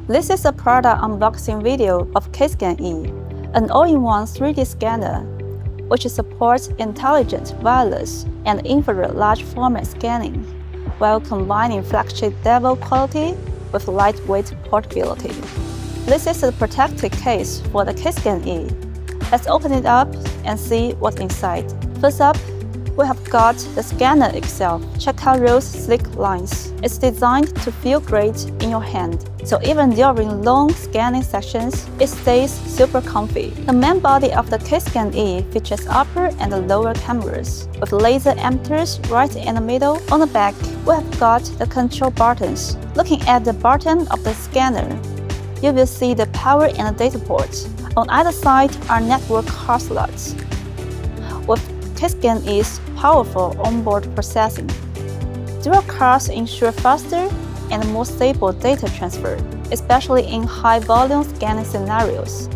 This is a product unboxing video of KSCAN-E, an all-in-one 3D scanner, which supports intelligent, wireless, and infrared large format scanning, while combining flagship level quality with lightweight portability. This is the protected case for the KSCAN-E. Let's open it up and see what's inside. First up, we have got the scanner itself. Check out those sleek lines. It's designed to feel great in your hand, so even during long scanning sessions, it stays super comfy. The main body of the KSCAN-E features upper and lower cameras, with laser emitters right in the middle. On the back, we have got the control buttons. Looking at the bottom of the scanner, you will see the power and the data ports. On either side are network card slots. With KSCAN-E's powerful onboard processing, dual cards ensure faster and more stable data transfer, especially in high-volume scanning scenarios.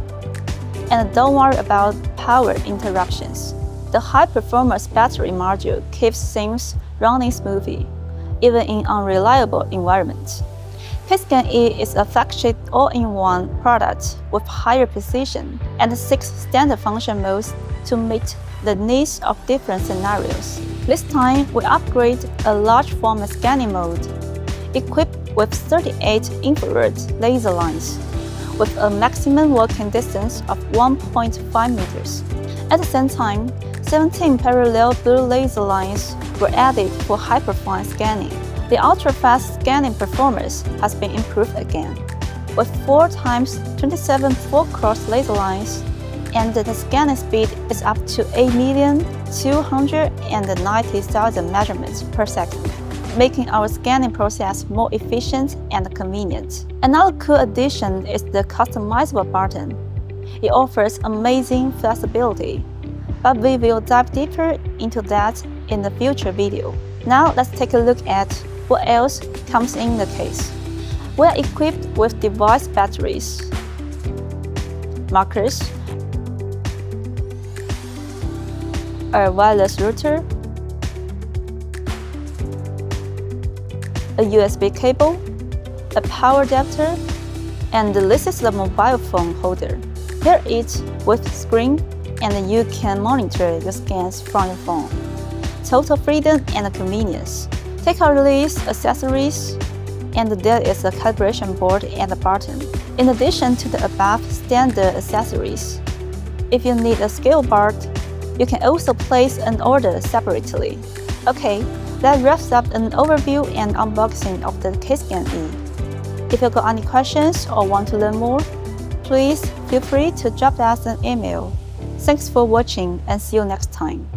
And don't worry about power interruptions. The high-performance battery module keeps things running smoothly, even in unreliable environments. KSCAN-E is a flagship all-in-one product with higher precision and 6 standard function modes to meet the needs of different scenarios. This time, we upgrade a large format scanning mode, equipped with 38 infrared laser lines, with a maximum working distance of 1.5 meters. At the same time, 17 parallel blue laser lines were added for high-performance scanning. The ultra-fast scanning performance has been improved again, with 4 times 27 full-cross laser lines, and the scanning speed is up to 8,290,000 measurements per second, making our scanning process more efficient and convenient. Another cool addition is the customizable button. It offers amazing flexibility, but we will dive deeper into that in the future video. Now let's take a look at what else comes in the case. We are equipped with device batteries, markers, a wireless router, a USB cable, a power adapter, and this is the mobile phone holder. Pair it with screen and you can monitor your scans from your phone. Total freedom and convenience. Take out these accessories, and there is a calibration board and a button. In addition to the above standard accessories, if you need a scale bar, you can also place an order separately. Okay, that wraps up an overview and unboxing of the KSCAN-E. If you got any questions or want to learn more, please feel free to drop us an email. Thanks for watching and see you next time.